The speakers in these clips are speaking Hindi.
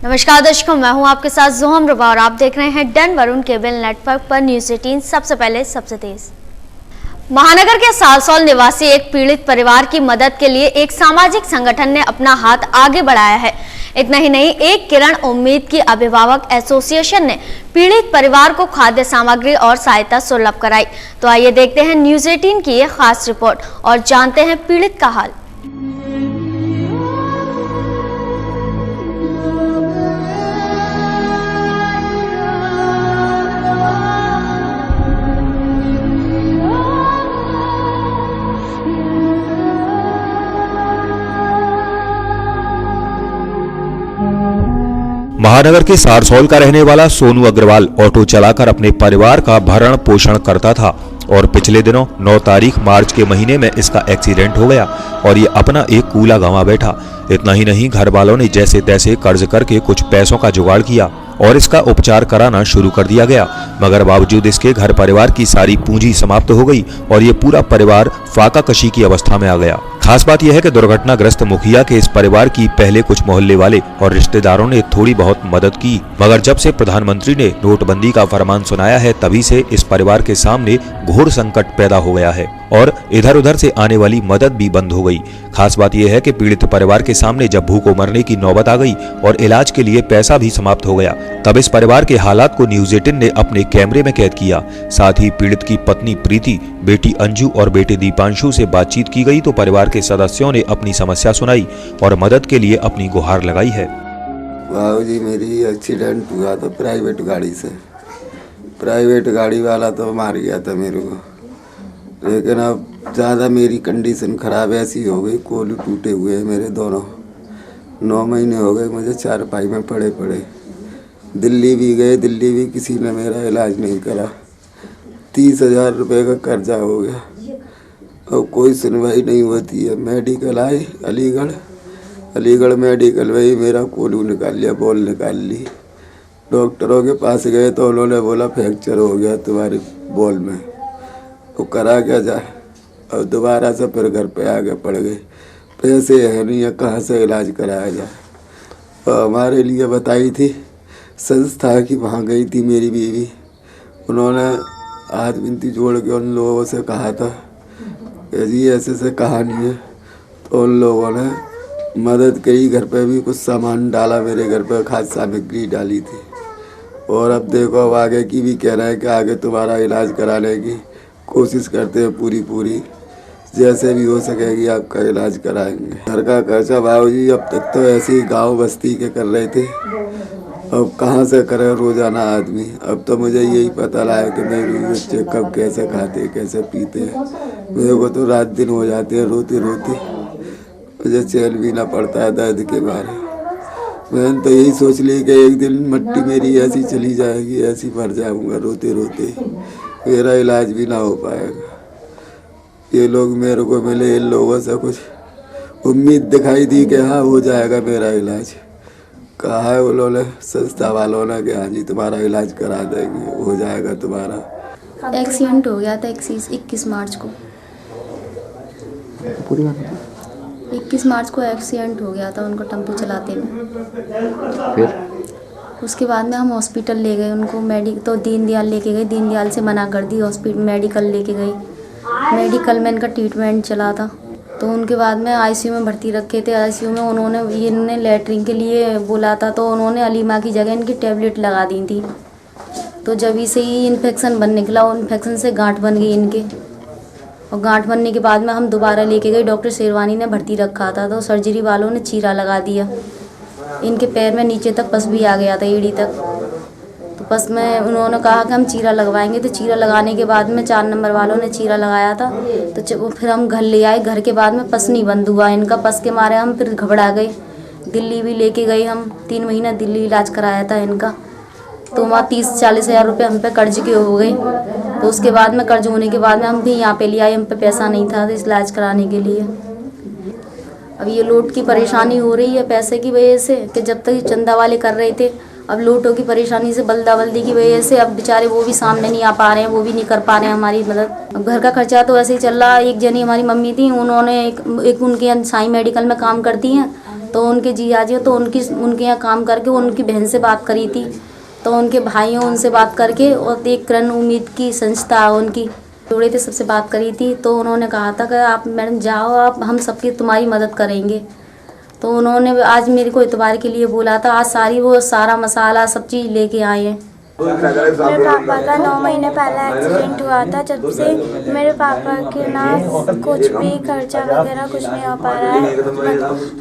नमस्कार दर्शकों, मैं हूं आपके साथ जोहम रबा और आप देख रहे हैं डन वरुण केबल नेटवर्क पर न्यूज 18। सबसे पहले सबसे तेज। महानगर के सालसौल निवासी एक पीड़ित परिवार की मदद के लिए एक सामाजिक संगठन ने अपना हाथ आगे बढ़ाया है। इतना ही नहीं, एक किरण उम्मीद की अभिभावक एसोसिएशन ने पीड़ित परिवार को खाद्य सामग्री और सहायता सुलभ कराई। तो आइए देखते हैं न्यूज 18 की ये खास रिपोर्ट और जानते हैं पीड़ित का हाल। महानगर के सारसौल का रहने वाला सोनू अग्रवाल ऑटो चलाकर अपने परिवार का भरण पोषण करता था और पिछले दिनों 9 तारीख मार्च के महीने में इसका एक्सीडेंट हो गया और ये अपना एक कूला गंवा बैठा। इतना ही नहीं, घर वालों ने जैसे तैसे कर्ज करके कुछ पैसों का जुगाड़ किया और इसका उपचार कराना शुरू कर दिया गया, मगर बावजूद इसके घर परिवार की सारी पूंजी समाप्त हो गई और ये पूरा परिवार फाका कशी की अवस्था में आ गया। खास बात यह है कि दुर्घटनाग्रस्त मुखिया के इस परिवार की पहले कुछ मोहल्ले वाले और रिश्तेदारों ने थोड़ी बहुत मदद की, मगर जब से प्रधानमंत्री ने नोटबंदी का फरमान सुनाया है तभी से इस परिवार के सामने घोर संकट पैदा हो गया है और इधर उधर से आने वाली मदद भी बंद हो गई। खास बात यह है कि पीड़ित परिवार के सामने जब भूखों मरने की नौबत आ गई और इलाज के लिए पैसा भी समाप्त हो गया, तब इस परिवार के हालात को न्यूज 18 ने अपने कैमरे में कैद किया। साथ ही पीड़ित की पत्नी प्रीति, बेटी अंजू और बेटे दीपांशु से बातचीत की गई तो परिवार के सदस्यों ने अपनी समस्या सुनाई और मदद के लिए अपनी गुहार लगाई है। बाबूजी, मेरी एक्सीडेंट हुआ था प्राइवेट गाड़ी से। प्राइवेट गाड़ी वाला तो मार गया था मेरे को, लेकिन अब ज़्यादा मेरी कंडीशन ख़राब ऐसी हो गई, कोलू टूटे हुए हैं मेरे दोनों। 9 महीने हो गए मुझे चारपाई में पड़े पड़े। दिल्ली भी गए, दिल्ली भी किसी ने मेरा इलाज नहीं करा। 30,000 रुपये का कर्जा हो गया और कोई सुनवाई नहीं होती है। मेडिकल आए अलीगढ़ मेडिकल में ही मेरा कोलू निकाल लिया, बॉल निकाल ली। डॉक्टरों के पास गए तो उन्होंने बोला फ्रैक्चर हो गया तुम्हारी बॉल में। वो करा क्या जाए, और दोबारा से फिर घर पे आगे पड़ गए। पैसे है नहीं है, कहाँ से इलाज कराया जाए। और हमारे लिए बताई थी संस्था की, वहाँ गई थी मेरी बीवी। उन्होंने हाथ विनती जोड़ के उन लोगों से कहा था कि जी ऐसे कहानी है, तो उन लोगों ने मदद करी। घर पे भी कुछ सामान डाला, मेरे घर पे खाद्य सामग्री डाली थी। और अब देखो, अब आगे की भी कह रहे हैं कि आगे तुम्हारा इलाज कराने की कोशिश करते हैं, पूरी जैसे भी हो सकेगी आपका इलाज कराएंगे। घर का खर्चा बाबूजी अब तक तो ऐसे ही गाँव बस्ती के कर रहे थे, अब कहाँ से करे रोजाना आदमी। अब तो मुझे यही पता लगा कि मेरे बच्चे कब कैसे खाते कैसे पीते हैं। मेरे को तो रात दिन हो जाते हैं रोते मुझे चैन भी ना पड़ता है दर्द के बारे। मैंने तो यही सोच ली कि एक दिन मिट्टी मेरी ऐसी चली जाएगी, ऐसी मर जाऊंगा रोते मेरा इलाज भी ना हो पाएगा। ये लोग मेरे को मिले, इन लोगों से कुछ उम्मीद दिखाई दी कि हाँ हो जाएगा मेरा इलाज। कहा है उन्होंने संस्था वालों ने कि हाँ जी तुम्हारा इलाज करा देंगे, हो जाएगा तुम्हारा। एक्सीडेंट हो गया था 21 मार्च को। 21 मार्च को एक्सीडेंट हो गया था उनको टेम्पो चलाते में। फिर उसके बाद में हम हॉस्पिटल ले गए उनको, तो दीनदयाल लेके गए। दीनदयाल से मना कर दी, हॉस्पिटल मेडिकल लेके गई। मेडिकल में इनका ट्रीटमेंट चला था। तो उनके बाद में आईसीयू में भर्ती रखे थे। आईसीयू में इन्होंने लैट्रिन के लिए बोला था, तो उन्होंने अलीमा की जगह इनकी टैबलेट लगा दी थी। तो जब से ही इन्फेक्शन बन निकला, इन्फेक्शन से गांठ बन गई इनके, और गांठ बनने के बाद में हम दोबारा लेके गए। डॉक्टर शेरवानी ने भर्ती रखा था, तो सर्जरी वालों ने चीरा लगा दिया। इनके पैर में नीचे तक पस भी आ गया था, एड़ी तक। तो पस में उन्होंने कहा कि हम चीरा लगवाएंगे। तो चीरा लगाने के बाद में 4 नंबर वालों ने चीरा लगाया था। तो फिर हम घर ले आए। घर के बाद में पस नहीं बंद हुआ इनका। पस के मारे हम फिर घबरा गए। दिल्ली भी लेके गए हम, 3 महीना दिल्ली इलाज कराया था इनका। तो वहाँ 30-40 हज़ार रुपये हम पे कर्ज के हो गए। तो उसके बाद में कर्ज होने के बाद में हम भी यहाँ पे ले आए। हम पे पैसा नहीं था इस इलाज कराने के लिए। अब ये लोट की परेशानी हो रही है पैसे की वजह से, कि जब तक चंदा वाले कर रहे थे, अब लोटों की परेशानी से, बल्दी की वजह से अब बेचारे वो भी सामने नहीं आ पा रहे हैं, वो भी नहीं कर पा रहे हैं हमारी मदद। अब घर का खर्चा तो ऐसे ही चल रहा है। एक जनी हमारी मम्मी थी, उन्होंने एक उनके साई मेडिकल में काम करती हैं, तो उनके जीजाजी तो उनके यहाँ काम करके उनकी बहन से बात करी थी, तो उनके भाइयों उनसे बात करके, और एक किरण उम्मीद की संस्था उनकी जोड़े थे, सबसे बात करी थी। तो उन्होंने कहा था कि आप मैडम जाओ, आप हम सबकी तुम्हारी मदद करेंगे। तो उन्होंने आज मेरे को इतवार के लिए बोला था। आज वो सारा मसाला सब चीज़ लेके आए हैं। मेरे पापा का 9 महीने पहले एक्सीडेंट हुआ था। जब से मेरे पापा के ना कुछ भी खर्चा वगैरह कुछ नहीं हो पा रहा है।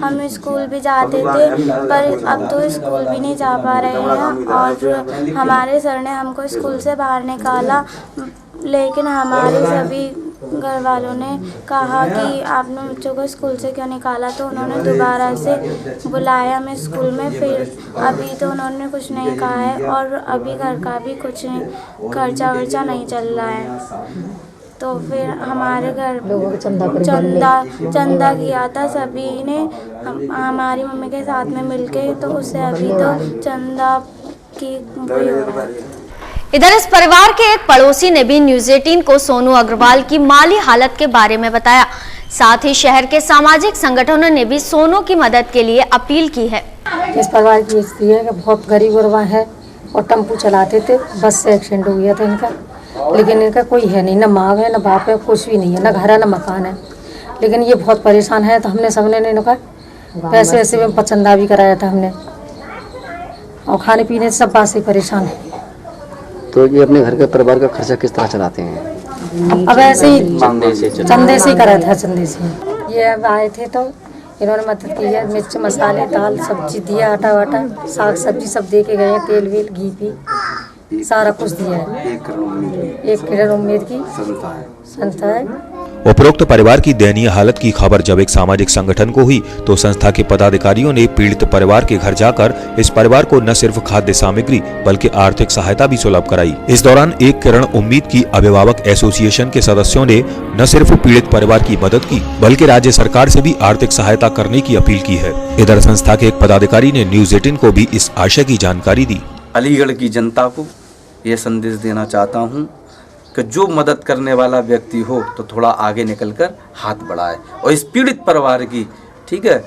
हम स्कूल भी जाते थे पर अब तो स्कूल भी नहीं जा पा रहे हैं, और हमारे सर ने हमको स्कूल से बाहर निकाला, लेकिन हमारे सभी घर वालों ने कहा कि आपने बच्चों को स्कूल से क्यों निकाला, तो उन्होंने दोबारा से बुलाया हमें स्कूल में। फिर अभी तो उन्होंने कुछ नहीं कहा है, और अभी घर का भी कुछ नहीं खर्चा वर्चा नहीं चल रहा है। तो फिर हमारे घर चंदा किया था सभी ने, हमारी मम्मी के साथ में मिलके, तो उससे अभी तो चंदा की इधर इस परिवार के एक पड़ोसी ने भी न्यूज़ 18 को सोनू अग्रवाल की माली हालत के बारे में बताया। साथ ही शहर के सामाजिक संगठनों ने भी सोनू की मदद के लिए अपील की है। इस परिवार की स्थिति है कि बहुत गरीब गुरबा है, और टेम्पू चलाते थे, बस से एक्सीडेंट हो गया था इनका। लेकिन इनका कोई है नहीं, ना माँ है, ना बाप है, कुछ भी नहीं है, ना घर है, ना मकान है। लेकिन ये बहुत परेशान है। तो हमने सबने ने इनका पैसे ऐसे में पचंदा भी कराया था हमने, और खाने पीने से सब बात से परेशान है। तो ये अपने घर के परिवार का खर्चा किस तरह चलाते हैं? अब ऐसे ही चंदे से ही करा था, चंदे से। ये अब आए थे तो इन्होंने मदद की है, मिर्च मसाले दाल सब्जी दिया, आटा वाटा साग सब्जी सब दे के गए, तेल वेल घी भी सारा कुछ दिया है। एक किरण उम्मीद की संस्था है। उपरोक्त परिवार की दयनीय हालत की खबर जब एक सामाजिक संगठन को हुई तो संस्था के पदाधिकारियों ने पीड़ित परिवार के घर जाकर इस परिवार को न सिर्फ खाद्य सामग्री बल्कि आर्थिक सहायता भी सुलभ कराई। इस दौरान एक किरण उम्मीद की अभिभावक एसोसिएशन के सदस्यों ने न सिर्फ पीड़ित परिवार की मदद की बल्कि राज्य सरकार से भी आर्थिक सहायता करने की अपील की है। इधर संस्था के एक पदाधिकारी ने न्यूज़ 18 को भी इस आशय की जानकारी दी। अलीगढ़ की जनता को यह संदेश देना चाहता हूँ कि जो मदद करने वाला व्यक्ति हो तो थोड़ा आगे निकलकर हाथ बढ़ाए, और इस पीड़ित परिवार की, ठीक है,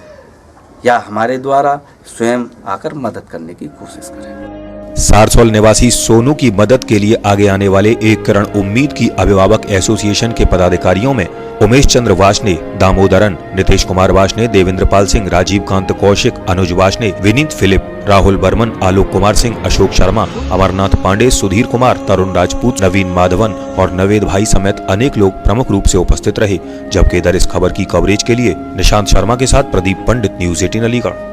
या हमारे द्वारा स्वयं आकर मदद करने की कोशिश करें। सारसोल निवासी सोनू की मदद के लिए आगे आने वाले एक किरण उम्मीद की अभिभावक एसोसिएशन के पदाधिकारियों में उमेश चंद्र वाशने, दामोदरन, नितेश कुमार वाशने, देवेंद्र पाल सिंह, राजीव कांत कौशिक, अनुज वाशने, विनीत फिलिप, राहुल बर्मन, आलोक कुमार सिंह, अशोक शर्मा, अमरनाथ पांडे, सुधीर कुमार, तरुण राजपूत, नवीन माधवन और नवेद भाई समेत अनेक लोग प्रमुख रूप से उपस्थित रहे। जबकि इधर इस खबर की कवरेज के लिए निशांत शर्मा के साथ प्रदीप पंडित, न्यूज़ 18 अलीगढ़।